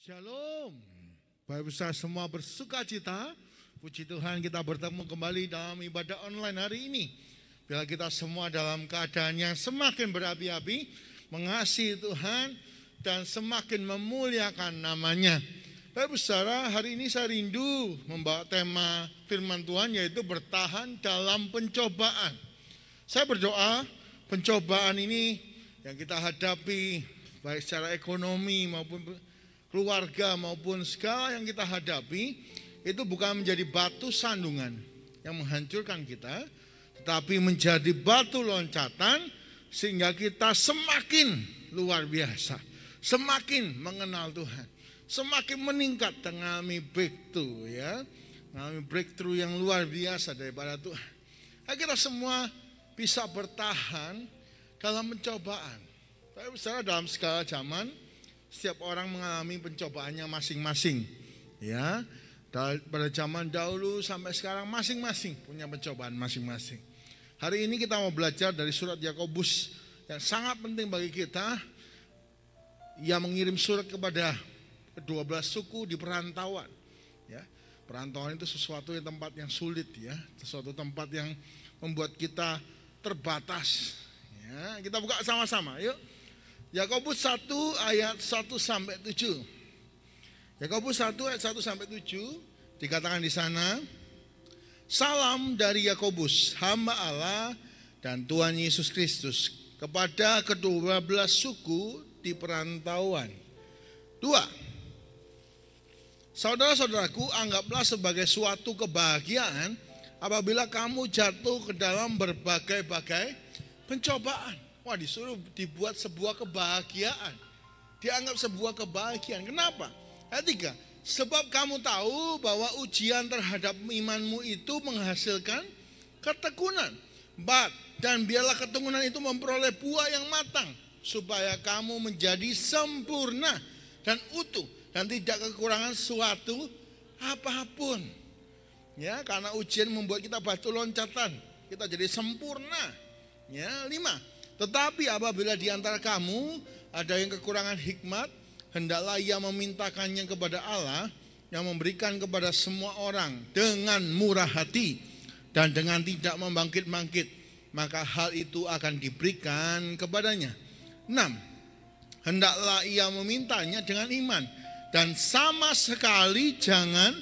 Shalom. Bapak Ibu saudara semua bersuka cita. Puji Tuhan kita bertemu kembali dalam ibadah online hari ini. Bila kita semua dalam keadaan yang semakin berapi-api, mengasihi Tuhan dan semakin memuliakan namanya. Bapak Ibu saudara, hari ini saya rindu membawa tema firman Tuhan, yaitu bertahan dalam pencobaan. Saya berdoa pencobaan ini yang kita hadapi, baik secara ekonomi maupun keluarga maupun segala yang kita hadapi, itu bukan menjadi batu sandungan yang menghancurkan kita, tetapi menjadi batu loncatan sehingga kita semakin luar biasa, semakin mengenal Tuhan, semakin meningkat, mengalami breakthrough, mengalami breakthrough yang luar biasa daripada Tuhan. Kita semua bisa bertahan dalam pencobaan. Tapi secara dalam segala zaman, setiap orang mengalami pencobaannya masing-masing, pada zaman dahulu sampai sekarang masing-masing punya pencobaan masing-masing. Hari ini kita mau belajar dari surat Yakobus yang sangat penting bagi kita. Ia mengirim surat kepada ke-12 suku di perantauan. Perantauan itu sesuatu yang tempat yang sulit, sesuatu tempat yang membuat kita terbatas. Kita buka sama-sama, yuk. Yakobus 1 ayat 1 sampai 7. Yakobus 1 ayat 1 sampai 7 dikatakan di sana, salam dari Yakobus, hamba Allah dan Tuhan Yesus Kristus, kepada ke-12 suku di perantauan. 2. Saudara-saudaraku, anggaplah sebagai suatu kebahagiaan apabila kamu jatuh ke dalam berbagai-bagai pencobaan. Wah, disuruh dibuat sebuah kebahagiaan. Dianggap sebuah kebahagiaan. Kenapa? Ayat 3. Sebab kamu tahu bahwa ujian terhadap imanmu itu menghasilkan ketekunan. Dan biarlah ketekunan itu memperoleh buah yang matang, supaya kamu menjadi sempurna dan utuh dan tidak kekurangan suatu apapun. Karena ujian membuat kita batu loncatan, kita jadi sempurna. 5. Tetapi apabila di antara kamu ada yang kekurangan hikmat, hendaklah ia memintakannya kepada Allah yang memberikan kepada semua orang dengan murah hati dan dengan tidak membangkit-bangkit, maka hal itu akan diberikan kepadanya. 6. Hendaklah ia memintanya dengan iman dan sama sekali jangan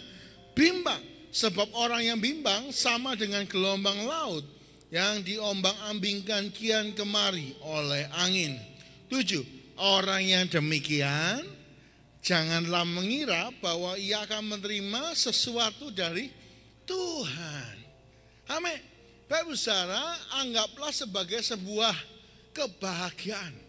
bimbang, sebab orang yang bimbang sama dengan gelombang laut yang diombang-ambingkan kian kemari oleh angin. 7. Orang yang demikian janganlah mengira bahwa ia akan menerima sesuatu dari Tuhan. Amin. Bapak Ibu saudara, anggaplah sebagai sebuah kebahagiaan,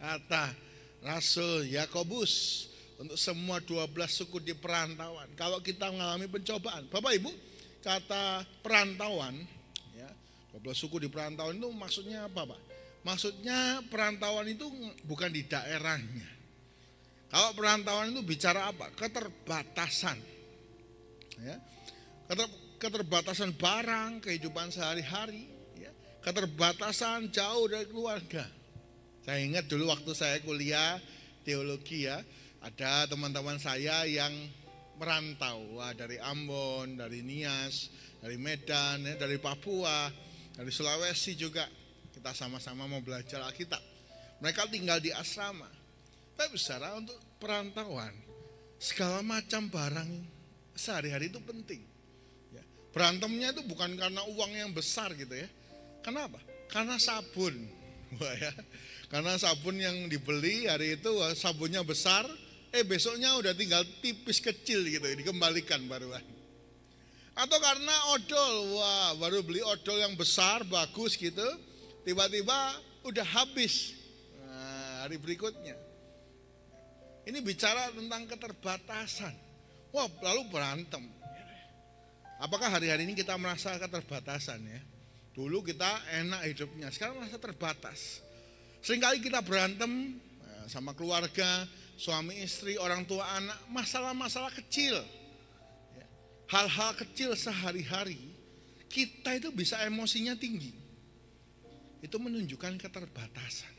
kata Rasul Yakobus untuk semua 12 suku di perantauan. Kalau kita mengalami pencobaan, Bapak Ibu, kata perantauan, 12 suku di perantauan itu maksudnya apa, Pak? Maksudnya perantauan itu bukan di daerahnya. Kalau perantauan itu bicara apa? Keterbatasan. Keterbatasan barang, kehidupan sehari-hari, keterbatasan jauh dari keluarga. Saya ingat dulu waktu saya kuliah teologi, ada teman-teman saya yang merantau, dari Ambon, dari Nias, dari Medan, dari Papua, dari Sulawesi juga. Kita sama-sama mau belajar Alkitab. Mereka tinggal di asrama. Tapi saudara, untuk perantauan, segala macam barang sehari-hari itu penting. Berantemnya itu bukan karena uang yang besar gitu ya. Kenapa? Karena sabun. Karena sabun yang dibeli hari itu sabunnya besar, besoknya udah tinggal tipis kecil gitu, dikembalikan baruan. Atau karena odol, baru beli odol yang besar, bagus gitu, tiba-tiba udah habis hari berikutnya. Ini bicara tentang keterbatasan. Lalu berantem. Apakah hari-hari ini kita merasa keterbatasan ya? Dulu kita enak hidupnya, sekarang merasa terbatas. Seringkali kita berantem sama keluarga, suami istri, orang tua anak, masalah-masalah kecil. Hal-hal kecil sehari-hari, kita itu bisa emosinya tinggi. Itu menunjukkan keterbatasan.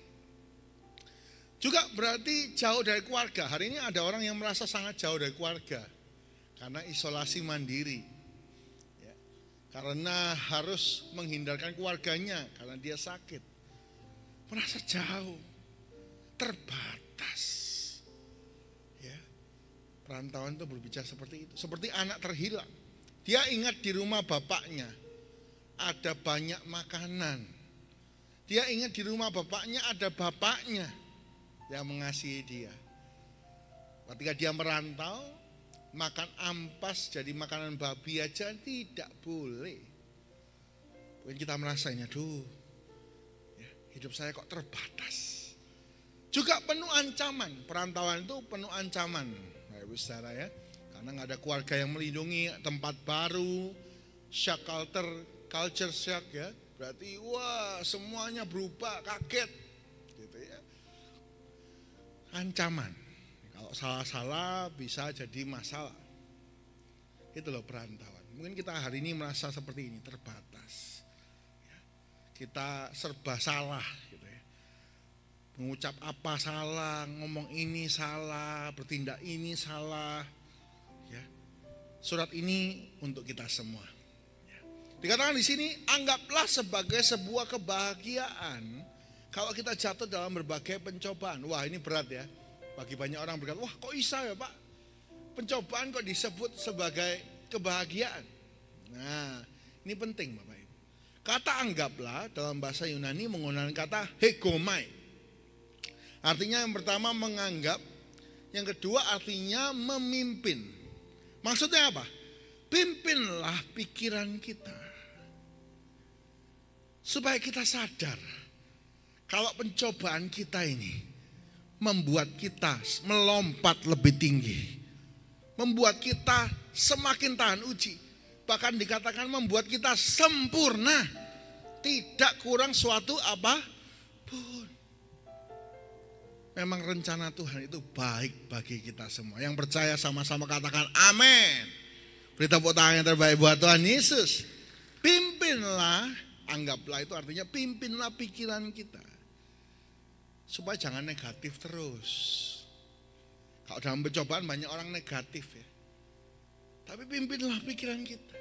Juga berarti jauh dari keluarga. Hari ini ada orang yang merasa sangat jauh dari keluarga karena isolasi mandiri. Ya. Karena harus menghindarkan keluarganya karena dia sakit. Merasa jauh, terbatas. Ya. Perantauan itu berbicara seperti itu. Seperti anak terhilang. Dia ingat di rumah bapaknya ada banyak makanan. Dia ingat di rumah bapaknya ada bapaknya yang mengasihi dia. Ketika dia merantau, makan ampas jadi makanan babi aja tidak boleh. Mungkin kita merasanya, aduh, ya, hidup saya kok terbatas. Juga penuh ancaman, perantauan itu penuh ancaman, Bapak Saudara ya. Karena nggak ada keluarga yang melindungi, tempat baru, shock culture shock ya. Berarti wah semuanya berubah, kaget, gitu ya. Ancaman, kalau salah-salah bisa jadi masalah. Itu loh perantauan. Mungkin kita hari ini merasa seperti ini, terbatas. Ya. Kita serba salah, gitu ya. Mengucap apa salah, ngomong ini salah, bertindak ini salah. Ya. Surat ini untuk kita semua. Ya. Dikatakan di sini, anggaplah sebagai sebuah kebahagiaan kalau kita jatuh dalam berbagai pencobaan. Wah ini berat ya. Bagi banyak orang berkata, wah kok bisa ya Pak? Pencobaan kok disebut sebagai kebahagiaan. Nah ini penting Bapak Ibu. Kata anggaplah dalam bahasa Yunani menggunakan kata hegomai. Artinya yang pertama menganggap. Yang kedua artinya memimpin. Maksudnya apa? Pimpinlah pikiran kita. Supaya kita sadar. Kalau pencobaan kita ini membuat kita melompat lebih tinggi. Membuat kita semakin tahan uji. Bahkan dikatakan membuat kita sempurna. Tidak kurang suatu apapun. Memang rencana Tuhan itu baik bagi kita semua. Yang percaya sama-sama katakan amin. Beri tepuk tangan yang terbaik buat Tuhan Yesus. Pimpinlah, anggaplah itu artinya pimpinlah pikiran kita. Supaya jangan negatif terus. Kalau dalam pencobaan banyak orang negatif ya. Tapi pimpinlah pikiran kita.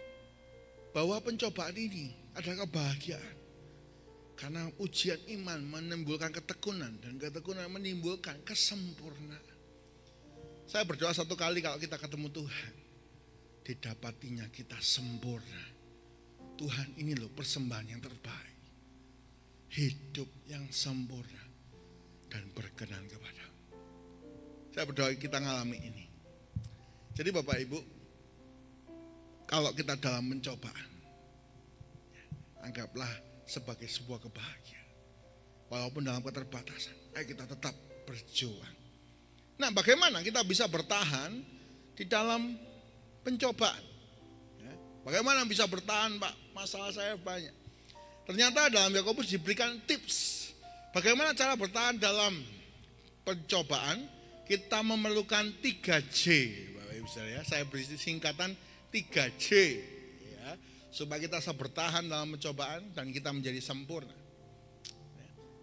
Bahwa pencobaan ini adalah kebahagiaan. Karena ujian iman menimbulkan ketekunan. Dan ketekunan menimbulkan kesempurnaan. Saya berdoa satu kali kalau kita ketemu Tuhan. Didapatinya kita sempurna. Tuhan ini loh persembahan yang terbaik. Hidup yang sempurna. Dan berkenan kepada-Mu. Saya berdoa kita ngalami ini. Jadi Bapak Ibu, kalau kita dalam pencobaan, anggaplah sebagai sebuah kebahagiaan. Walaupun dalam keterbatasan, ayo kita tetap berjuang. Nah bagaimana kita bisa bertahan di dalam pencobaan? Ya, bagaimana bisa bertahan Pak? Masalah saya banyak. Ternyata dalam Yakobus diberikan tips. Bagaimana cara bertahan dalam pencobaan? Kita memerlukan 3J, Bapak Ibu Saudara ya. Saya beri singkatan 3J ya, supaya kita bisa bertahan dalam pencobaan dan kita menjadi sempurna.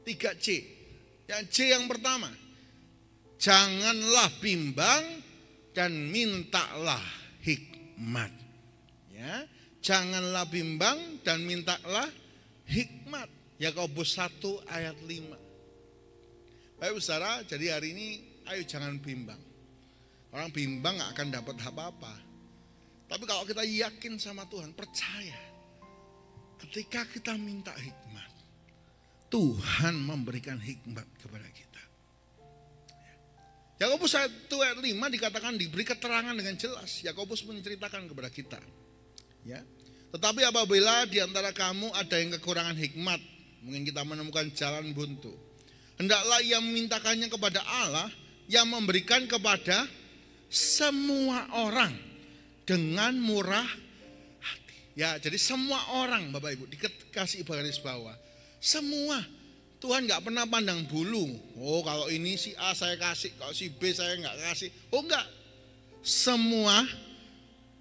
3J. Yang C yang pertama, janganlah bimbang dan mintalah hikmat. Ya, janganlah bimbang dan mintalah hikmat. Yakobus 1 ayat 5. Baik saudara, jadi hari ini ayo jangan bimbang. Orang bimbang gak akan dapat apa-apa. Tapi kalau kita yakin sama Tuhan, percaya. Ketika kita minta hikmat, Tuhan memberikan hikmat kepada kita. Yakobus 1 ayat 5 dikatakan diberi keterangan dengan jelas. Yakobus menceritakan kepada kita. Ya. Tetapi apabila di antara kamu ada yang kekurangan hikmat, mungkin kita menemukan jalan buntu, hendaklah ia memintakannya kepada Allah yang memberikan kepada semua orang dengan murah hati. Ya, jadi semua orang Bapak Ibu dikasih garis bawah. Semua. Tuhan gak pernah pandang bulu. Oh kalau ini si A saya kasih, kalau si B saya gak kasih. Oh enggak. Semua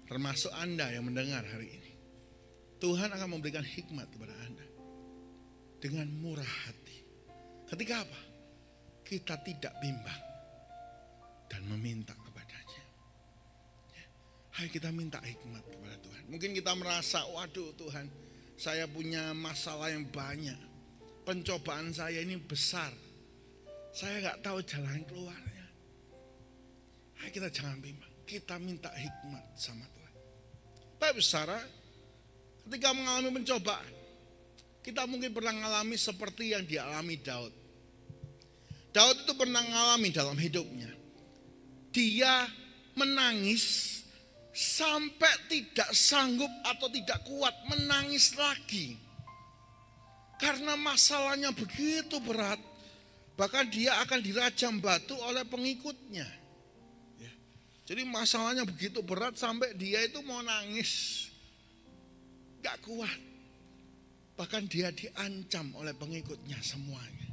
termasuk Anda yang mendengar hari ini. Tuhan akan memberikan hikmat kepada Anda. Dengan murah hati. Ketika apa? kita tidak bimbang dan meminta kepadanya. Hai, kita minta hikmat kepada Tuhan. Mungkin kita merasa, waduh Tuhan, saya punya masalah yang banyak. Pencobaan saya ini besar. Saya gak tahu jalan keluarnya. Hai, kita jangan bimbang. Kita minta hikmat sama Tuhan. Tapi saudara, ketika mengalami pencobaan, kita mungkin pernah mengalami seperti yang dialami Daud. Daud itu pernah mengalami dalam hidupnya. Dia menangis sampai tidak sanggup atau tidak kuat menangis lagi. Karena masalahnya begitu berat. Bahkan dia akan dirajam batu oleh pengikutnya. Jadi masalahnya begitu berat sampai dia itu mau nangis. Gak kuat. Bahkan dia diancam oleh pengikutnya semuanya.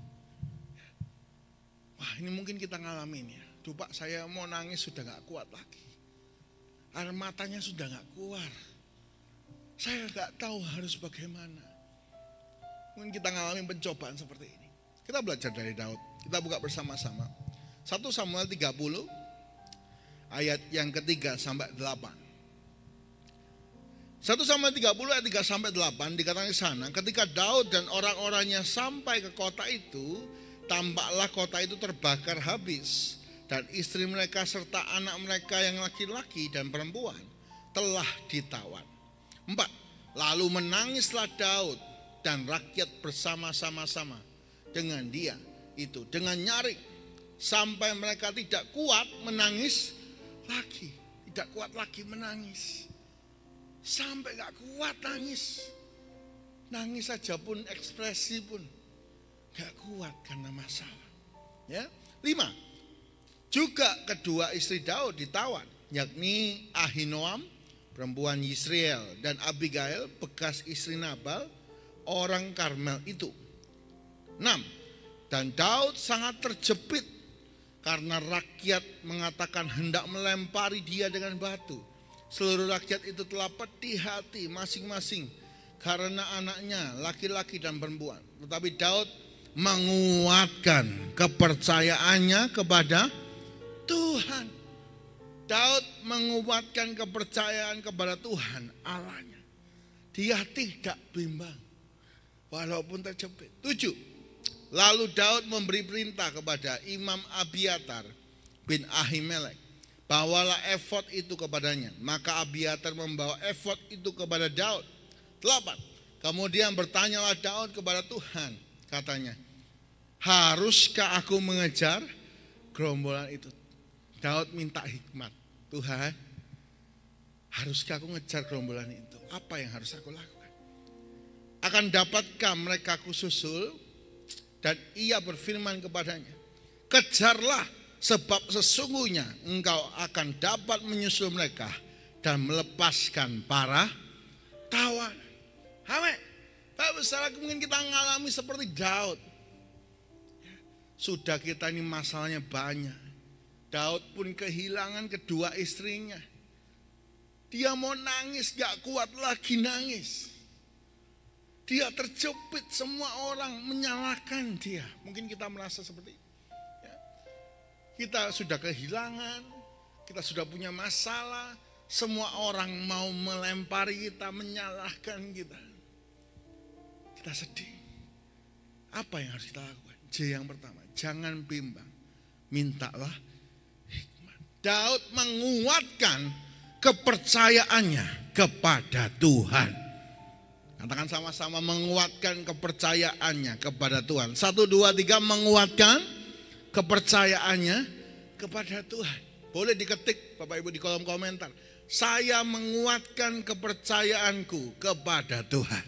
Wah, ini mungkin kita ngalamin ya. Duh Pak, saya mau nangis sudah gak kuat lagi. Air matanya sudah gak keluar. Saya gak tahu harus bagaimana. Mungkin kita ngalamin pencobaan seperti ini. Kita belajar dari Daud. Kita buka bersama-sama. 1 Samuel 30 ayat yang ketiga sampai 8. 1 Samuel 30 ayat 3 sampai 8 dikatakan di sana, ketika Daud dan orang-orangnya sampai ke kota itu, tampaklah kota itu terbakar habis, dan istri mereka serta anak mereka yang laki-laki dan perempuan telah ditawan. 4. Lalu menangislah Daud dan rakyat bersama-sama dengan dia itu dengan nyaring, sampai mereka tidak kuat menangis lagi. Tidak kuat lagi menangis. Sampai gak kuat nangis. Nangis saja pun, ekspresi pun gak kuat karena masalah. Ya. 5. Juga kedua istri Daud ditawan, yakni Ahinoam, perempuan Yisrael, dan Abigail, bekas istri Nabal, orang Karmel itu. 6. Dan Daud sangat terjepit karena rakyat mengatakan hendak melempari dia dengan batu. Seluruh rakyat itu telah pedih hati masing-masing karena anaknya laki-laki dan perempuan. Tetapi Daud menguatkan kepercayaannya kepada Tuhan. Daud menguatkan kepercayaan kepada Tuhan Allahnya. Dia tidak bimbang walaupun terjepit. 7. Lalu Daud memberi perintah kepada Imam Abiatar bin Ahimelek, bawalah efod itu kepadanya. Maka Abiatar membawa efod itu kepada Daud. 8. Kemudian bertanyalah Daud kepada Tuhan, katanya, haruskah aku mengejar gerombolan itu? Daud minta hikmat. Tuhan, haruskah aku mengejar gerombolan itu? Apa yang harus aku lakukan? Akan dapatkah mereka kususul? Dan ia berfirman kepadanya, kejarlah, sebab sesungguhnya engkau akan dapat menyusul mereka dan melepaskan para tawanan. Amin. Bapak saudara, mungkin kita mengalami seperti Daud. Sudah kita ini masalahnya banyak. Daud pun kehilangan kedua istrinya. Dia mau nangis, gak kuat lagi nangis. Dia terjepit, semua orang menyalahkan dia. Mungkin kita merasa seperti itu. Ya. Kita sudah kehilangan, kita sudah punya masalah. Semua orang mau melempari kita, menyalahkan kita. Kita sedih. Apa yang harus kita lakukan? J yang pertama, jangan bimbang. Mintalah hikmat. Daud menguatkan kepercayaannya kepada Tuhan. Katakan sama-sama, menguatkan kepercayaannya kepada Tuhan. 1, 2, 3, menguatkan kepercayaannya kepada Tuhan. Boleh diketik Bapak Ibu di kolom komentar. Saya menguatkan kepercayaanku kepada Tuhan.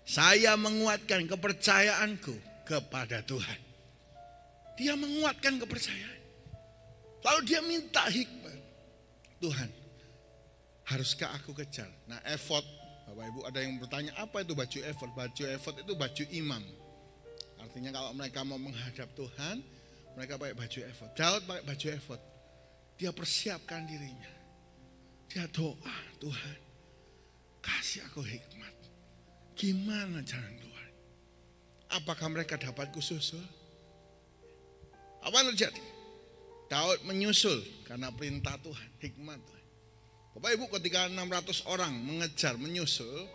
Saya menguatkan kepercayaanku kepada Tuhan. Dia menguatkan kepercayaan. Lalu dia minta hikmat. Tuhan, haruskah aku kejar? Nah, efod, Bapak Ibu ada yang bertanya, apa itu baju efod? Baju efod itu baju imam. Artinya kalau mereka mau menghadap Tuhan, mereka pakai baju efod. Daud pakai baju efod. Dia persiapkan dirinya. Dia doa, Tuhan, kasih aku hikmat. Gimana jalan keluar? Apakah mereka dapat kususul? Apa yang terjadi? Daud menyusul karena perintah Tuhan, hikmat Tuhan. Bapak Ibu, ketika 600 orang mengejar, menyusul,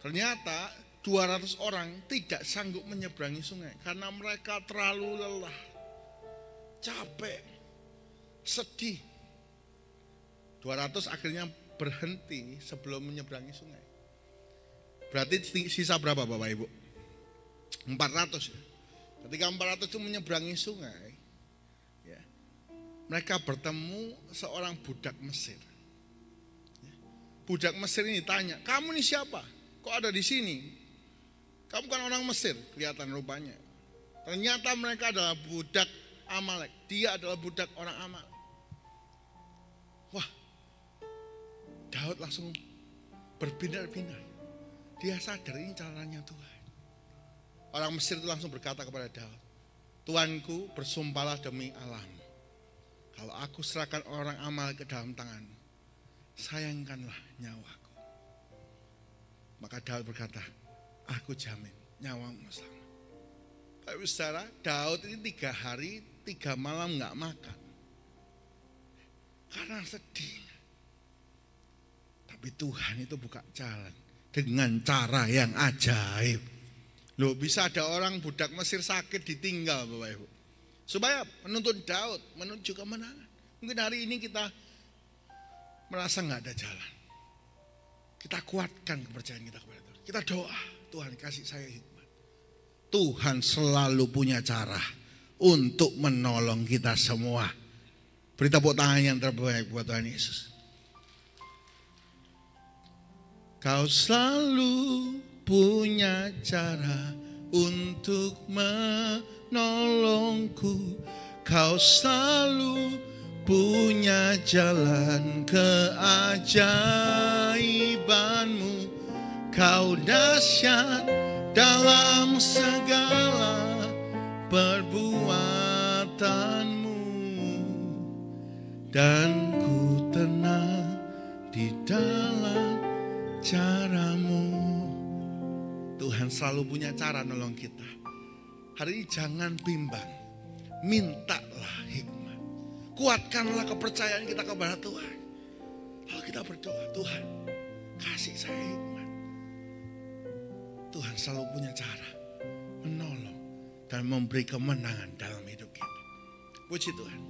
ternyata 200 orang tidak sanggup menyeberangi sungai karena mereka terlalu lelah, capek, sedih. 200 akhirnya berhenti sebelum menyeberangi sungai. Berarti sisa berapa Bapak Ibu? 400 ya. Ketika 400 itu menyeberangi sungai, ya, mereka bertemu seorang budak Mesir. Ya. Budak Mesir ini tanya, kamu ini siapa? Kok ada di sini? Kamu kan orang Mesir, kelihatan rupanya. Ternyata mereka adalah budak Amalek. Dia adalah budak orang Amalek. Wah, Daud langsung berbinar-binar. Dia sadar ini caranya Tuhan. Orang Mesir itu langsung berkata kepada Daud, Tuanku, bersumpahlah demi Allahmu, kalau aku serahkan orang Amalek ke dalam tanganmu, sayangkanlah nyawaku. Maka Daud berkata, aku jamin nyawamu selamat. Bapak saudara, Daud ini 3 hari 3 malam gak makan karena sedih. Tapi Tuhan itu buka jalan dengan cara yang ajaib. Loh, bisa ada orang budak Mesir sakit ditinggal Bapak Ibu, supaya menuntun Daud menuju kemenangan. Mungkin hari ini kita merasa gak ada jalan. Kita kuatkan kepercayaan kita kepada Tuhan. Kita doa, Tuhan kasih saya hikmat. Tuhan selalu punya cara untuk menolong kita semua. Beri tepuk tangan yang terbaik buat Tuhan Yesus. Kau selalu punya cara untuk menolongku. Kau selalu punya jalan keajaibanmu. Kau dahsyat dalam segala perbuatanmu, dan ku tenang di dalam caramu. Tuhan selalu punya cara nolong kita. Hari ini jangan bimbang, mintalah hikmat. Kuatkanlah kepercayaan kita kepada Tuhan. Lalu kita berdoa, Tuhan kasih saya hikmat. Tuhan selalu punya cara menolong dan memberi kemenangan dalam hidup kita. Puji Tuhan.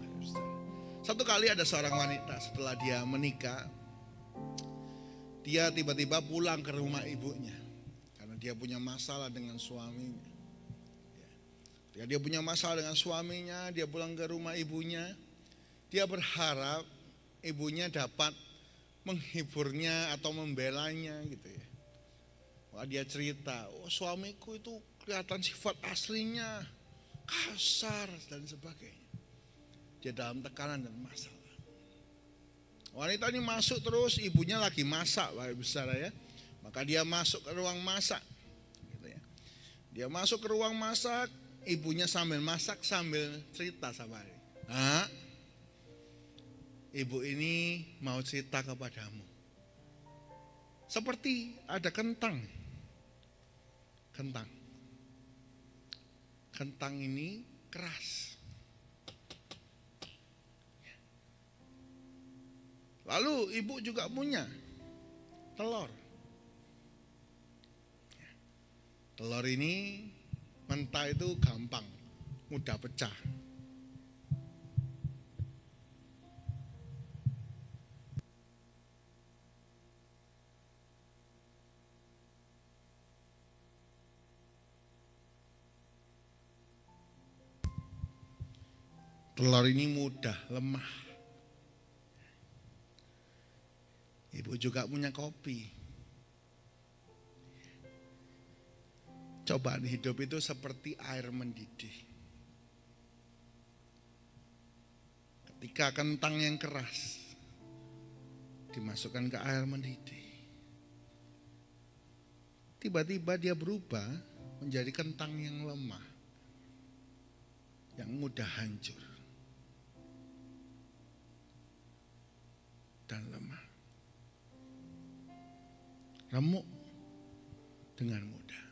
Satu kali ada seorang wanita setelah dia menikah, dia tiba-tiba pulang ke rumah ibunya karena dia punya masalah dengan suaminya. Dia punya masalah dengan suaminya, dia pulang ke rumah ibunya. Dia berharap ibunya dapat menghiburnya atau membelanya gitu ya. Wah, dia cerita, oh suamiku itu kelihatan sifat aslinya kasar dan sebagainya. Dia dalam tekanan dan masalah. Wanita ini masuk terus, ibunya lagi masak, Bapak Ibu Saudara ya. Maka dia masuk ke ruang masak. Gitu ya. Dia masuk ke ruang masak, ibunya sambil masak sambil cerita sama dia. Nah, ibu ini mau cerita kepadamu. Seperti ada kentang. Kentang ini keras. Lalu ibu juga punya telur. Telur ini mentah itu gampang, mudah pecah. Telur ini mudah, lemah. Ibu juga punya kopi. Cobaan hidup itu seperti air mendidih. Ketika kentang yang keras dimasukkan ke air mendidih, tiba-tiba dia berubah menjadi kentang yang lemah, yang mudah hancur dan lemah, remuk dengan mudah.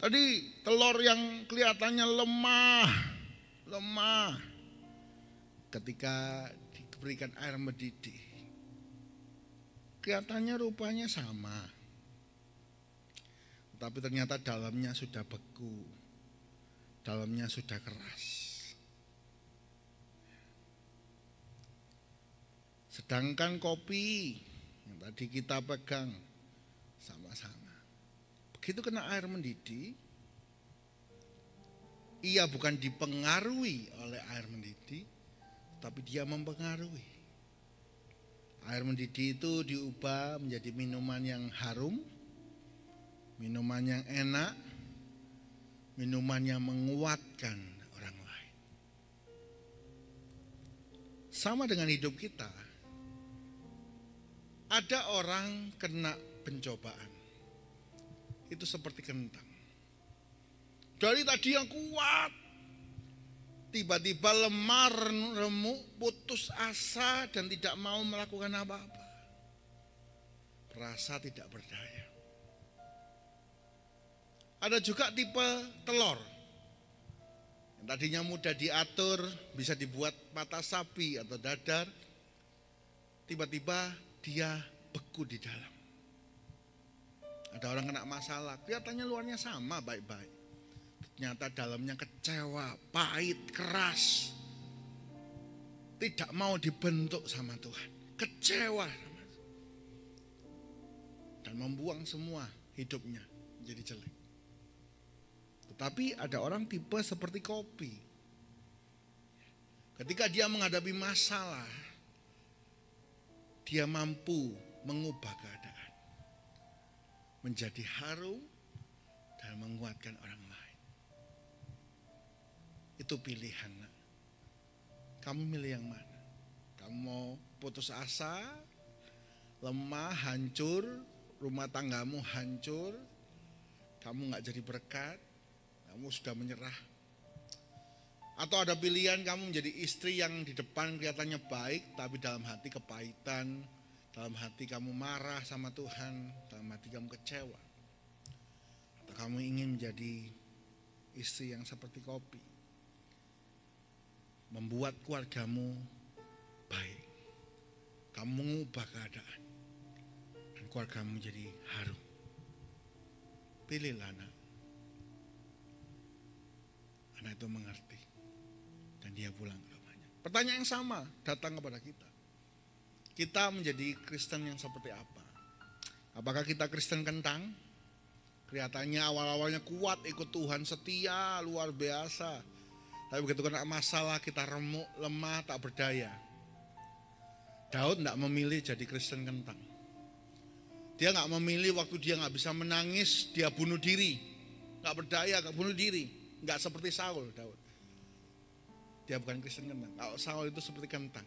Tadi telur yang kelihatannya lemah, ketika diberikan air mendidih, kelihatannya rupanya sama, tapi ternyata dalamnya sudah beku, dalamnya sudah keras. Sedangkan kopi yang tadi kita pegang sama-sama, begitu kena air mendidih, ia bukan dipengaruhi oleh air mendidih, tapi dia mempengaruhi. Air mendidih itu diubah menjadi minuman yang harum, minuman yang enak, minuman yang menguatkan orang lain. Sama dengan hidup kita. Ada orang kena pencobaan, itu seperti kentang. Dari tadi yang kuat, tiba-tiba lemah, remuk, putus asa dan tidak mau melakukan apa-apa. Merasa tidak berdaya. Ada juga tipe telur, yang tadinya mudah diatur, bisa dibuat mata sapi atau dadar, tiba-tiba dia beku di dalam. Ada orang kena masalah, kelihatannya luarnya sama baik-baik, ternyata dalamnya kecewa, pahit, keras, tidak mau dibentuk sama Tuhan, kecewa sama Tuhan, dan membuang semua hidupnya menjadi jelek. Tetapi ada orang tipe seperti kopi. Ketika dia menghadapi masalah, dia mampu mengubah keadaan menjadi harum dan menguatkan orang lain. Itu pilihan. Kamu milih yang mana? Kamu mau putus asa, lemah, hancur, rumah tanggamu hancur, kamu gak jadi berkat, kamu sudah menyerah. Atau ada pilihan kamu menjadi istri yang di depan kelihatannya baik, tapi dalam hati kepahitan, dalam hati kamu marah sama Tuhan, dalam hati kamu kecewa. Atau kamu ingin menjadi istri yang seperti kopi, membuat keluargamu baik, kamu mengubah keadaan, dan keluargamu menjadi harum. Pilihlah anak. Anak itu mengerti. Dan dia pulang ke rumahnya. Pertanyaan yang sama datang kepada kita. Kita menjadi Kristen yang seperti apa? Apakah kita Kristen kentang? Kelihatannya awal-awalnya kuat, ikut Tuhan, setia, luar biasa. Tapi begitu kena masalah kita remuk, lemah, tak berdaya. Daud tidak memilih jadi Kristen kentang. Dia gak memilih waktu dia gak bisa menangis, dia bunuh diri. Gak berdaya, gak bunuh diri. Gak seperti Saul, Daud. Dia bukan Kristen kentang. Kalau Saul itu seperti kentang.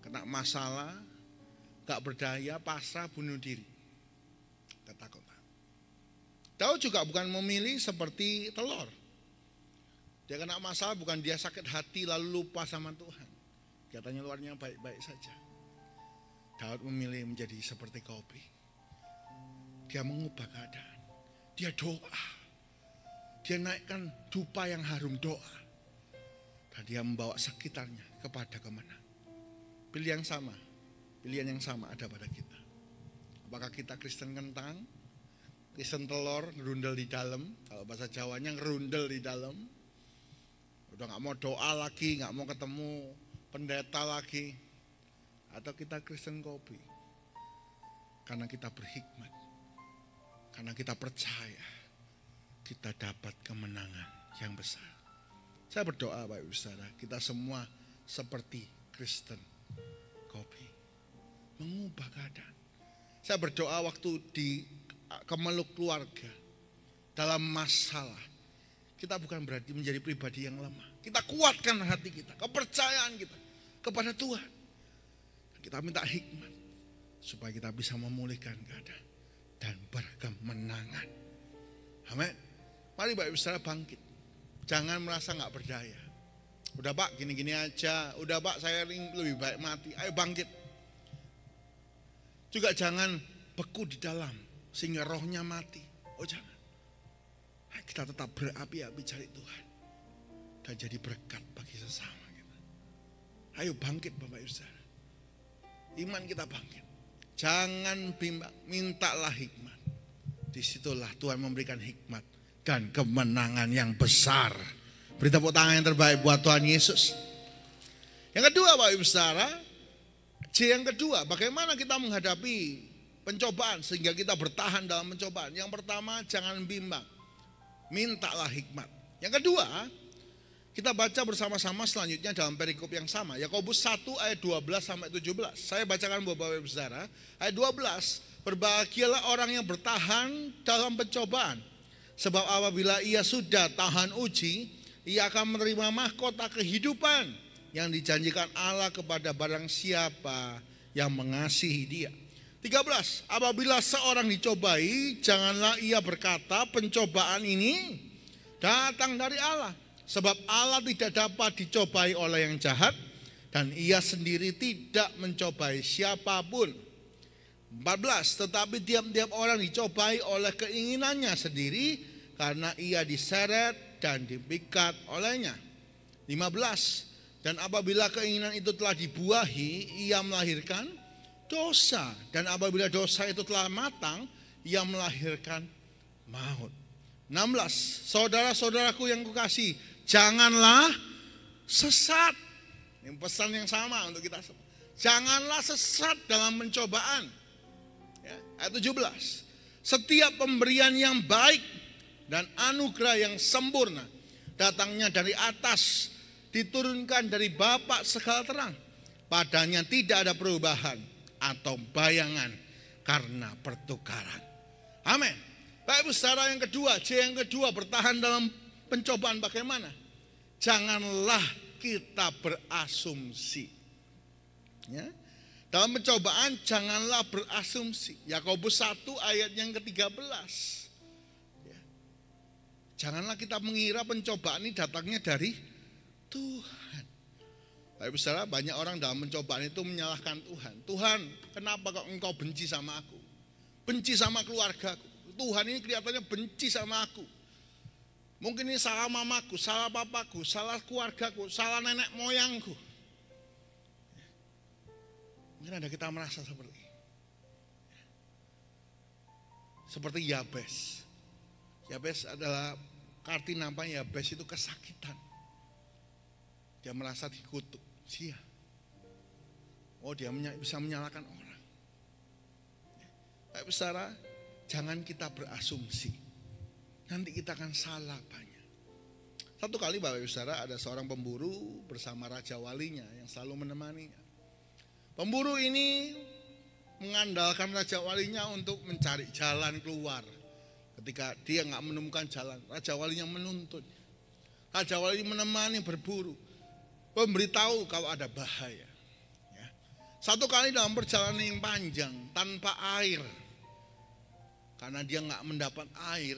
Kena masalah, gak berdaya, pasrah, bunuh diri. Ketakutan. Daud juga bukan memilih seperti telur. Dia kena masalah, bukan dia sakit hati lalu lupa sama Tuhan. Katanya luarnya baik-baik saja. Daud memilih menjadi seperti kopi. Dia mengubah keadaan. Dia doa. Dia naikkan dupa yang harum, doa. Dan dia membawa sekitarnya kepada kemenangan. Pilihan yang sama ada pada kita. Apakah kita Kristen kentang, Kristen telur, ngerundel di dalam, kalau bahasa Jawanya ngerundel di dalam, udah gak mau doa lagi, gak mau ketemu pendeta lagi, atau kita Kristen kopi, karena kita berhikmat, karena kita percaya, kita dapat kemenangan yang besar. Saya berdoa Bapak Ibu Saudara, kita semua seperti Kristen kopi, mengubah keadaan. Saya berdoa waktu di kemeluk keluarga, dalam masalah, kita bukan berarti menjadi pribadi yang lemah. Kita kuatkan hati kita, kepercayaan kita kepada Tuhan. Kita minta hikmat supaya kita bisa memulihkan keadaan dan berkemenangan. Amin. Mari Bapak Ibu Saudara bangkit. Jangan merasa gak berdaya. Udah Pak gini-gini aja. Udah Pak saya lebih baik mati. Ayo bangkit. Juga jangan beku di dalam sehingga rohnya mati. Oh jangan. kita tetap berapi-api cari Tuhan dan jadi berkat bagi sesama kita. Ayo bangkit Bapak Ibu Saudara. Iman kita bangkit. Jangan bimbang, mintalah hikmat. Disitulah Tuhan memberikan hikmat dan kemenangan yang besar. Beri tepuk tangan yang terbaik buat Tuhan Yesus. Yang kedua Bapak Ibu Saudara, yang kedua, bagaimana kita menghadapi pencobaan sehingga kita bertahan dalam pencobaan. Yang pertama, jangan bimbang, mintalah hikmat. Yang kedua, kita baca bersama-sama selanjutnya dalam perikop yang sama. Yakobus 1 ayat 12 sampai 17. Saya bacakan buat Bapak Ibu Saudara. Ayat 12, berbahagialah orang yang bertahan dalam pencobaan. Sebab apabila ia sudah tahan uji, ia akan menerima mahkota kehidupan yang dijanjikan Allah kepada barang siapa yang mengasihi dia. 13, apabila seorang dicobai, janganlah ia berkata pencobaan ini datang dari Allah. Sebab Allah tidak dapat dicobai oleh yang jahat, dan ia sendiri tidak mencobai siapapun. 14, tetapi tiap-tiap orang dicobai oleh keinginannya sendiri, karena ia diseret dan dipikat olehnya. 15, dan apabila keinginan itu telah dibuahi, ia melahirkan dosa. Dan apabila dosa itu telah matang, ia melahirkan maut. 16, saudara-saudaraku yang kukasihi, janganlah sesat. Ini pesan yang sama untuk kita semua. Janganlah sesat dalam pencobaan. Ya, ayat 17, setiap pemberian yang baik dan anugerah yang sempurna datangnya dari atas, diturunkan dari Bapa segala terang. Padanya tidak ada perubahan atau bayangan karena pertukaran. Amin. Bapak Ibu Saudara, yang kedua, yang kedua, bertahan dalam pencobaan bagaimana? Janganlah kita berasumsi. Ya. Dalam pencobaan janganlah berasumsi. Yakobus 1 ayat yang ke-13. Ya. Janganlah kita mengira pencobaan ini datangnya dari Tuhan. Bapak Ibu Saudara, banyak orang dalam pencobaan itu menyalahkan Tuhan. Tuhan, kenapa kok engkau benci sama aku? Benci sama keluargaku. Tuhan ini kelihatannya benci sama aku. Mungkin ini salah mamaku, salah papaku, salah keluargaku, salah nenek moyangku. Mungkin ada kita merasa seperti ini. Seperti Yabes. Yabes adalah arti namanya Yabes itu kesakitan. Dia merasa dikutuk. Sia. Oh, dia bisa menyalahkan orang. Bapak Saudara, jangan kita berasumsi. Nanti kita akan salah banyak. Satu kali Bapak Ibu Saudara, ada seorang pemburu bersama raja walinya yang selalu menemaninya. Pemburu ini mengandalkan raja walinya untuk mencari jalan keluar. Ketika dia nggak menemukan jalan, raja walinya menuntut. Raja wali menemani berburu, memberitahu kalau ada bahaya. Ya. Satu kali dalam perjalanan yang panjang tanpa air, karena dia nggak mendapat air,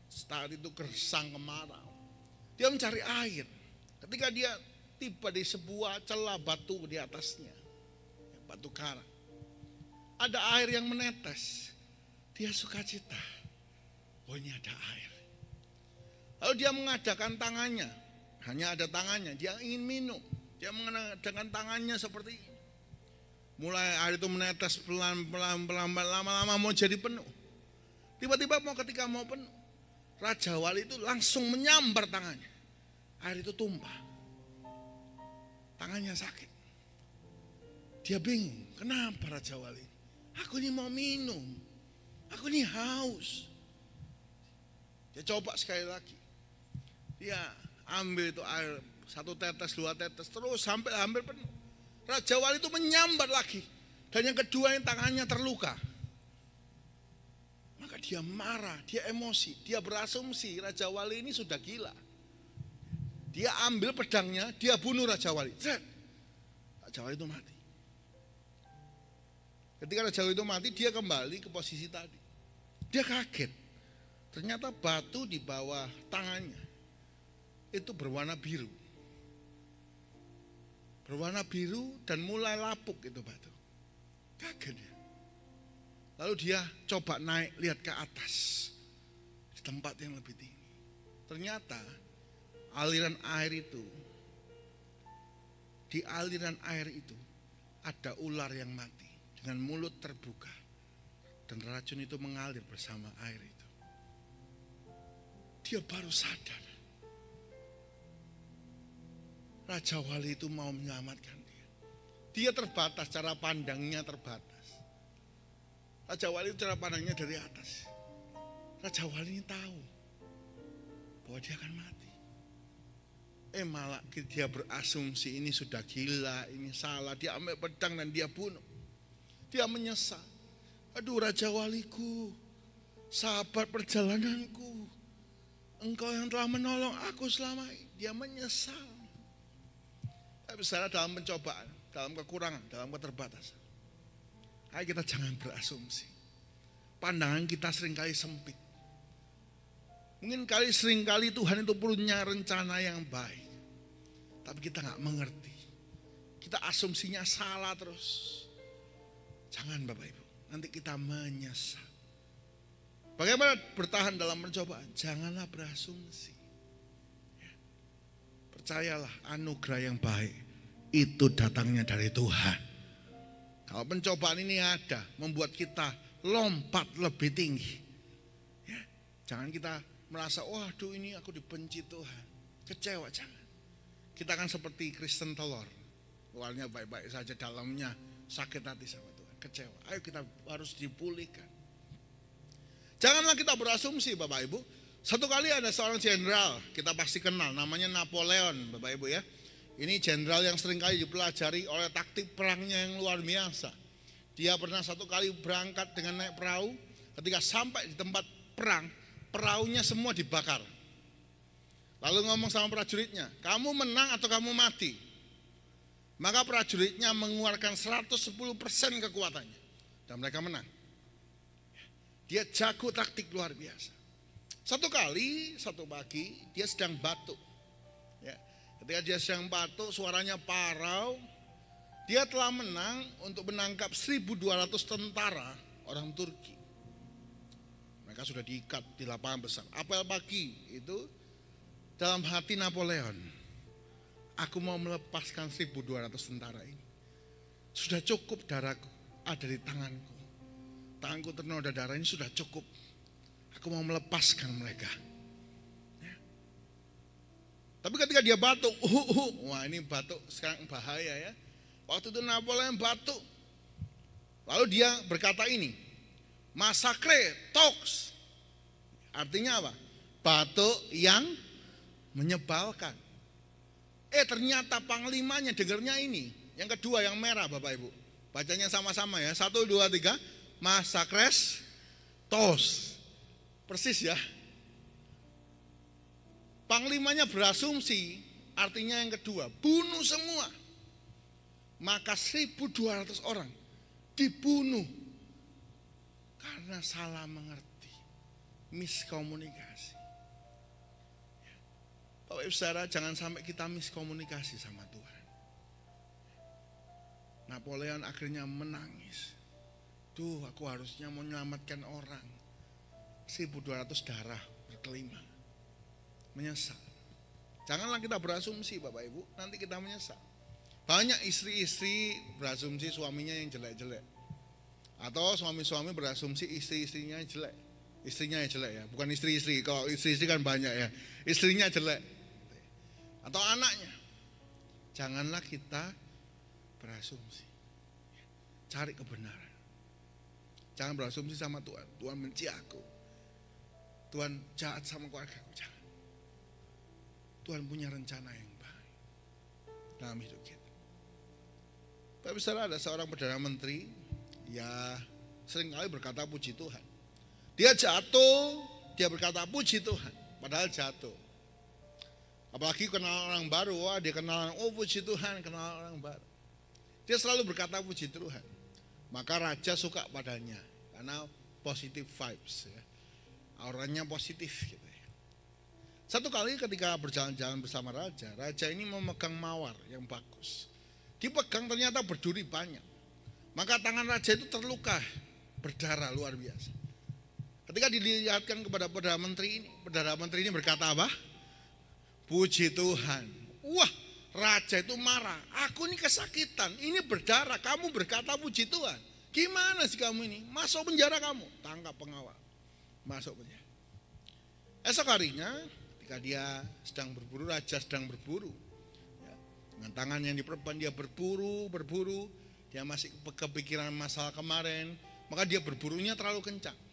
saat itu gersang kemarau. Dia mencari air. Ketika dia tiba di sebuah celah batu di atasnya, batu karang, ada air yang menetes. Dia sukacita, oh ini ada air. Lalu dia mengadakan tangannya, hanya ada tangannya, dia ingin minum. Dia mengadakan tangannya seperti ini. Mulai air itu menetes pelan-pelan, lama-lama mau jadi penuh. Tiba-tiba ketika mau penuh, raja wali itu langsung menyambar tangannya. Air itu tumpah. Tangannya sakit. Dia bingung, kenapa raja wali? Aku ini mau minum. Aku ini haus. Dia coba sekali lagi. Dia ambil itu air, 1 tetes, 2 tetes, terus sampai hampir penuh. Raja wali itu menyambar lagi. Dan yang kedua, yang tangannya terluka. Maka dia marah, dia emosi, dia berasumsi raja wali ini sudah gila. Dia ambil pedangnya, dia bunuh raja wali. Raja wali itu mati. Ketika raja wali itu mati, dia kembali ke posisi tadi. Dia kaget. Ternyata batu di bawah tangannya itu berwarna biru. Berwarna biru dan mulai lapuk itu batu. Kaget dia. Lalu dia coba naik, lihat ke atas, di tempat yang lebih tinggi. Ternyata aliran air itu, di aliran air itu ada ular yang mati dengan mulut terbuka. Dan racun itu mengalir bersama air itu. Dia baru sadar. Raja Wali itu mau menyelamatkan dia. Dia terbatas, cara pandangnya terbatas. Raja Wali itu cara pandangnya dari atas. Raja Wali ini tahu bahwa dia akan mati. Malah dia berasumsi ini sudah gila, ini salah. Dia ambil pedang dan dia bunuh. Dia menyesal. Aduh Raja Waliku, sahabat perjalananku, engkau yang telah menolong aku selama ini. Dia menyesal. Tapi saudara, dalam pencobaan, dalam kekurangan, dalam keterbatasan, ayo kita jangan berasumsi. Pandangan kita seringkali sempit. Mungkin seringkali Tuhan itu punya rencana yang baik, tapi kita gak mengerti. Kita asumsinya salah terus. Jangan Bapak Ibu, nanti kita menyesal. Bagaimana bertahan dalam pencobaan? Janganlah berasumsi. Percayalah, anugerah yang baik itu datangnya dari Tuhan. Kalau pencobaan ini ada, membuat kita lompat lebih tinggi. Ya, jangan kita merasa, waduh ini aku dibenci Tuhan. Kecewa, jangan. Kita akan seperti Kristen telur. Luarnya baik-baik saja, dalamnya sakit hati sama Tuhan. Kecewa. Ayo kita harus dipulihkan. Janganlah kita berasumsi Bapak Ibu. Satu kali ada seorang jenderal, kita pasti kenal, namanya Napoleon Bapak Ibu ya. Ini jenderal yang seringkali dipelajari oleh taktik perangnya yang luar biasa. Dia pernah satu kali berangkat dengan naik perahu, ketika sampai di tempat perang, perahunya semua dibakar. Lalu ngomong sama prajuritnya, kamu menang atau kamu mati? Maka prajuritnya mengeluarkan 110% kekuatannya. Dan mereka menang. Dia jago taktik luar biasa. Satu pagi dia sedang batuk. Ya, ketika dia sedang batuk, suaranya parau. Dia telah menang untuk menangkap 1.200 tentara orang Turki. Mereka sudah diikat di lapangan besar. Apel pagi itu dalam hati Napoleon, aku mau melepaskan 1.200 tentara ini. Sudah cukup darahku ada di tanganku. Tanganku ternoda darah ini sudah cukup. Aku mau melepaskan mereka. Ya. Tapi ketika dia batuk, wah ini batuk sekarang bahaya ya. Waktu itu Napoleon batuk. Lalu dia berkata ini, massacre tox. Artinya apa? Batuk yang menyebalkan. Ternyata panglimanya dengarnya ini. Yang kedua yang merah Bapak Ibu. Bacanya sama-sama ya. 1, 2, 3. Massacres tos. Persis ya. Panglimanya berasumsi, artinya yang kedua, bunuh semua. Maka 1.200 orang dibunuh karena salah mengerti, miskomunikasi. Bapak Ibu Saudara, jangan sampai kita miskomunikasi sama Tuhan. Napoleon akhirnya menangis. Duh, aku harusnya mau menyelamatkan orang. 1.200 darah berkelima. Menyesal. Janganlah kita berasumsi Bapak Ibu, nanti kita menyesal. Banyak istri-istri berasumsi suaminya yang jelek-jelek. Atau suami-suami berasumsi istri-istrinya jelek. Istrinya yang jelek ya, bukan istri-istri. Kalau istri-istri kan banyak ya. Istrinya jelek. Atau anaknya. Janganlah kita berasumsi. Cari kebenaran. Jangan berasumsi sama Tuhan. Tuhan benci aku. Tuhan jahat sama keluarga aku. Jangan. Tuhan punya rencana yang baik dalam hidup kita. Tapi setelah ada seorang Perdana Menteri, ya seringkali berkata puji Tuhan. Dia jatuh, dia berkata puji Tuhan, padahal jatuh. Apalagi kenal orang baru, wah dia kenal, oh puji Tuhan, kenal orang baru. Dia selalu berkata puji Tuhan. Maka raja suka padanya, karena positive vibes ya. Auranya positif gitu ya. Satu kali ketika berjalan-jalan bersama raja, raja ini memegang mawar yang bagus. Dipegang ternyata berduri banyak. Maka tangan raja itu terluka, berdarah luar biasa. Ketika dilihatkan kepada Perdana Menteri ini berkata apa? Puji Tuhan. Wah, raja itu marah. Aku ini kesakitan, ini berdarah, kamu berkata puji Tuhan. Gimana sih kamu ini? Masuk penjara kamu. Tangkap pengawal, masuk penjara. Esok harinya ketika dia sedang berburu, raja sedang berburu, ya, dengan tangan yang diperban dia berburu. Dia masih kepikiran masalah kemarin, maka dia berburunya terlalu kencang.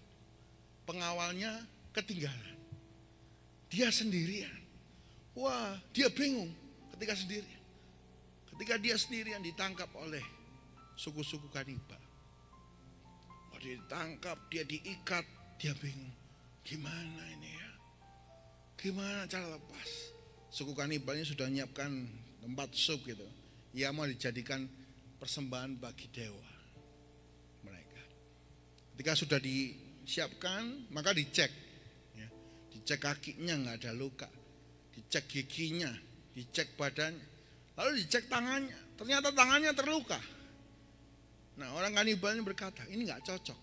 Pengawalnya ketinggalan. Dia sendirian. Wah, dia bingung ketika sendirian. Ketika dia sendirian ditangkap oleh suku-suku kanibal. Oh, dia ditangkap, dia diikat, dia bingung. Gimana ini ya? Gimana cara lepas? Suku kanibalnya sudah menyiapkan tempat sup gitu. Ia mau dijadikan persembahan bagi dewa mereka. Ketika sudah disiapkan, maka dicek, ya. Dicek kakinya nggak ada luka, dicek giginya, dicek badannya, lalu dicek tangannya. Ternyata tangannya terluka. Nah, orang kanibalnya berkata, ini nggak cocok.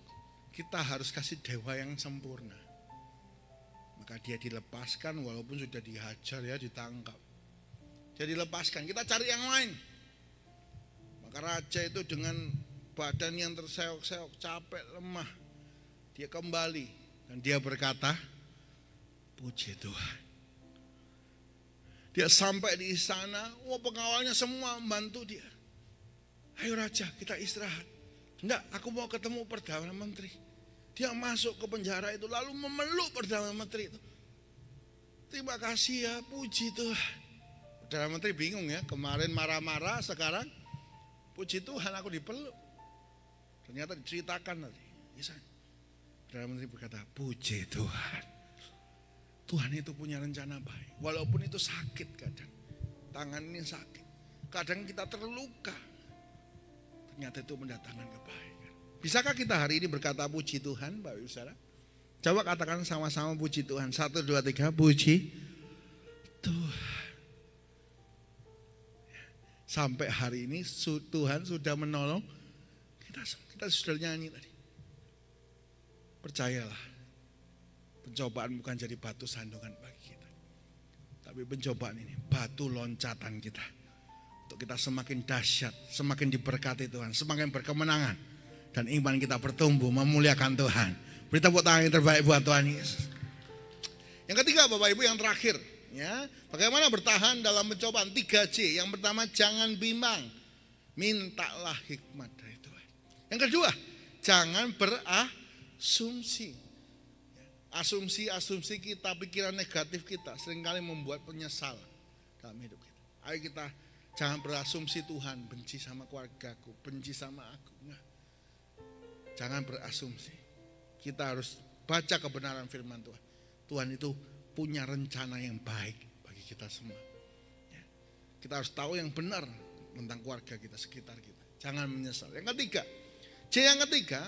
Kita harus kasih dewa yang sempurna. Maka dia dilepaskan walaupun sudah dihajar ya, ditangkap. Dia dilepaskan, kita cari yang lain. Maka raja itu dengan badan yang terseok-seok, capek, lemah, dia kembali dan dia berkata, puji Tuhan. Dia sampai di istana, pengawalnya semua membantu dia. Ayo raja, kita istirahat. Enggak, aku mau ketemu Perdana Menteri. Dia masuk ke penjara itu lalu memeluk Perdana Menteri itu. Terima kasih ya, puji Tuhan. Perdana Menteri bingung ya, kemarin marah-marah, sekarang puji Tuhan aku dipeluk. Ternyata diceritakan tadi. Perdana Menteri berkata, puji Tuhan. Tuhan itu punya rencana baik. Walaupun itu sakit kadang. Tangan ini sakit. Kadang kita terluka. Ternyata itu mendatangkan kebaikan. Bisakah kita hari ini berkata puji Tuhan, Bapak Ibu Saudara? Coba katakan sama-sama puji Tuhan. 1, 2, 3, puji Tuhan. Sampai hari ini Tuhan sudah menolong kita. Kita sudah nyanyi tadi. Percayalah, pencobaan bukan jadi batu sandungan bagi kita. Tapi pencobaan ini batu loncatan kita. Untuk kita semakin dahsyat, semakin diberkati Tuhan, semakin berkemenangan. Dan iman kita bertumbuh, memuliakan Tuhan. Beri tepuk tangan yang terbaik buat Tuhan Yesus. Yang ketiga Bapak Ibu, yang terakhir. Ya, bagaimana bertahan dalam pencobaan? 3C. Yang pertama, jangan bimbang. Mintalah hikmat dari Tuhan. Yang kedua, jangan berasumsi. Asumsi kita, pikiran negatif kita seringkali membuat penyesalan dalam hidup kita. Ayo kita jangan berasumsi Tuhan benci sama keluargaku, benci sama aku. Nah, jangan berasumsi. Kita harus baca kebenaran firman Tuhan. Tuhan itu punya rencana yang baik bagi kita semua. Ya. Kita harus tahu yang benar tentang keluarga kita, sekitar kita. Jangan menyesal. Yang ketiga, yang ketiga,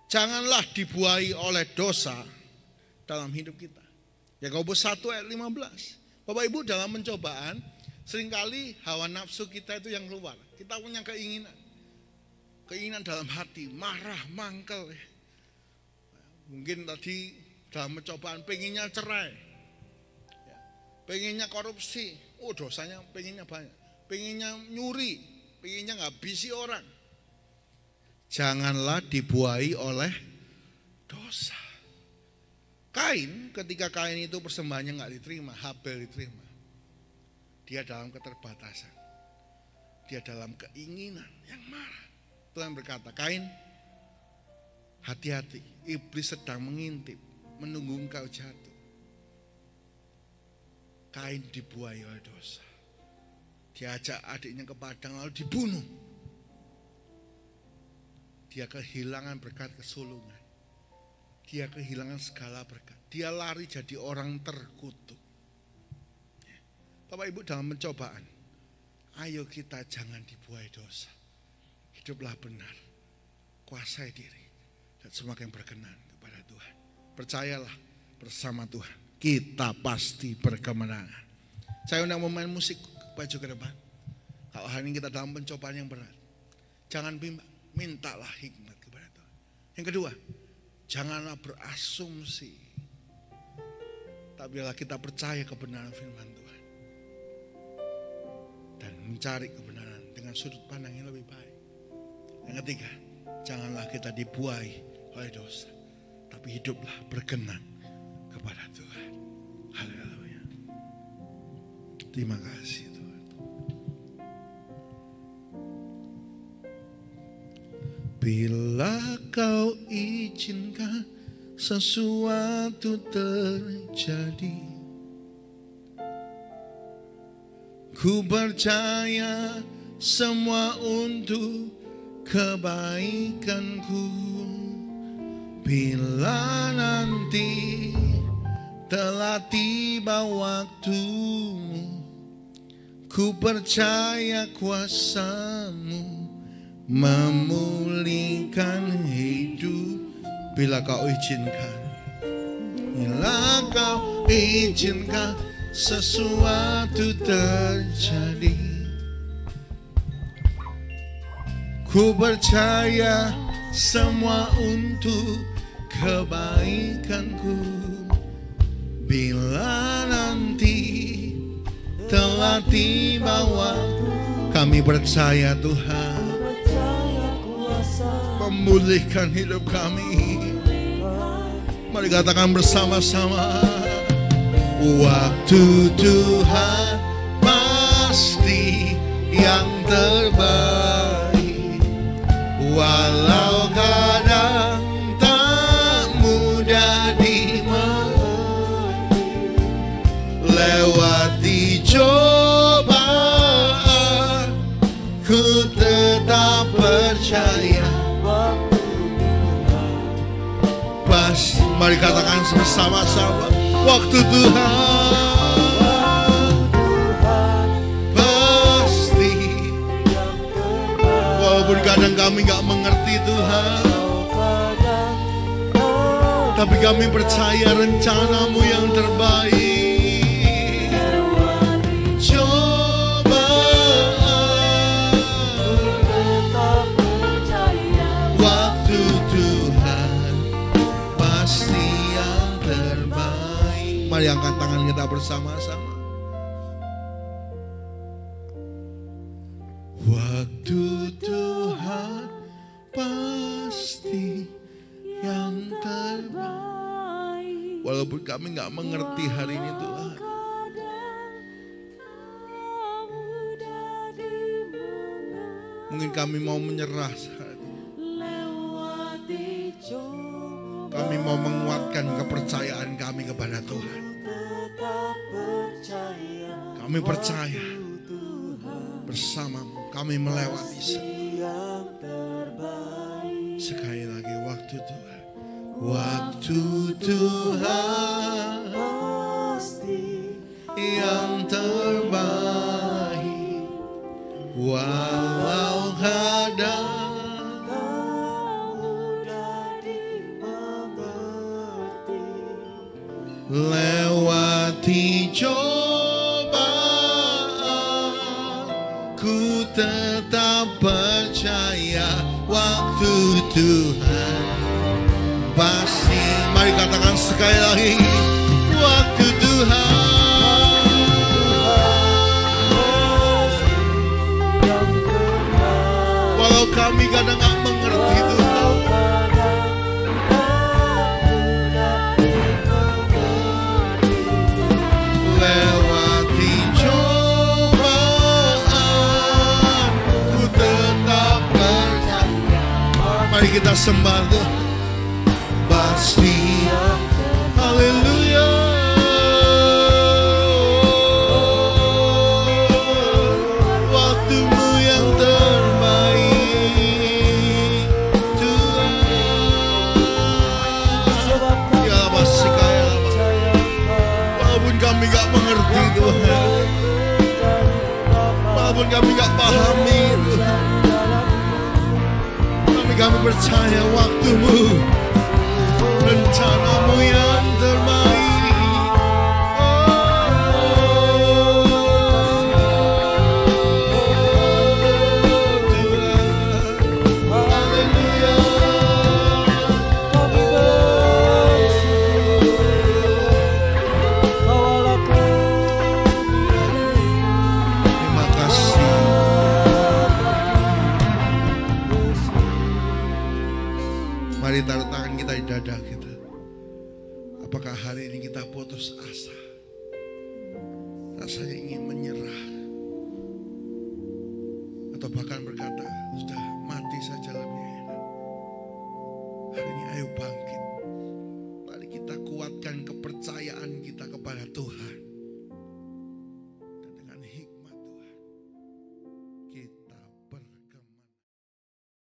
janganlah dibuai oleh dosa dalam hidup kita. Yakobus 1 ayat 15. Bapak Ibu, dalam pencobaan seringkali hawa nafsu kita itu yang keluar. Kita punya keinginan. Keinginan dalam hati, marah, mangkel. Mungkin tadi dalam pencobaan pengennya cerai, pengennya korupsi, dosanya pengennya banyak, pengennya nyuri, pengennya ngabisi orang. Janganlah dibuai oleh dosa. Kain, ketika Kain itu persembahannya nggak diterima, Habel diterima. Dia dalam keterbatasan, dia dalam keinginan yang marah. Tuhan berkata, Kain, hati-hati, iblis sedang mengintip, menunggu engkau jatuh. Kain dibuai oleh dosa. Diajak adiknya ke padang lalu dibunuh. Dia kehilangan berkat kesulungan. Dia kehilangan segala berkat. Dia lari jadi orang terkutuk. Bapak Ibu, dalam pencobaan, ayo kita jangan dibuai dosa. Hiduplah benar, kuasai diri, dan semakin berkenan kepada Tuhan. Percayalah, bersama Tuhan kita pasti berkemenangan. Saya undang pemain musik baju ke depan. Kalau hari ini kita dalam pencobaan yang berat, jangan bimbang, mintalah hikmat kepada Tuhan. Yang kedua, Janganlah berasumsi. Tapi biarlah kita percaya kebenaran firman Tuhan. Dan mencari kebenaran dengan sudut pandang yang lebih baik. Yang ketiga, janganlah kita dibuai oleh dosa. Tapi hiduplah berkenan kepada Tuhan. Haleluya. Terima kasih Tuhan. Bila kau izinkan sesuatu terjadi, ku percaya semua untuk kebaikanku. Bila nanti telah tiba waktumu, ku percaya kuasa-Mu memulihkan hidup. Bila kau izinkan, bila kau izinkan sesuatu terjadi, ku percaya semua untuk kebaikanku. Bila nanti telah tiba waktu, kami percaya Tuhan memulihkan hidup kami. Mari katakan bersama-sama, waktu Tuhan pasti yang terbaik. Walau kadang tak mudah dimengerti, lewati cobaan, ku tetap percaya. Pas, mari katakan bersama-sama, waktu Tuhan pasti. Walaupun kadang kami gak mengerti Tuhan, tapi kami percaya rencana-Mu yang terbaik. Cobaan, waktu Tuhan pasti yang terbaik. Mari angkat tangan kita bersama-sama. Waktu Tuhan pasti yang terbaik. Walaupun kami gak mengerti hari ini Tuhan, mungkin kami mau menyerah saat ini. Kami mau menguatkan kepercayaan kami kepada Tuhan. Kami percaya bersama-Mu kami melewati semua. Sekali lagi, waktu Tuhan, waktu Tuhan pasti yang terbaik. Walau kadang lewati cobaan, ku tetap percaya waktu Tuhan pasti. Mari katakan sekali lagi, waktu Tuhan walau kami kadang gak mengerti Tuhan, lewati cobaan, ku tetap percaya. Mari kita sembah Tuhan pasti. Haleluya. Waktu-Mu yang terbaik Tuhan. Ya masih kaya. Walaupun kami gak mengerti Tuhan, walaupun kami gak pahami Tuhan, tapi kami percaya waktu-Mu, rencana-Mu yang terbaik. Tuhan, haleluya. Apakah hari ini kita putus asa? Rasanya ingin menyerah. Atau bahkan berkata, sudah mati saja lebih enak. Hari ini ayo bangkit.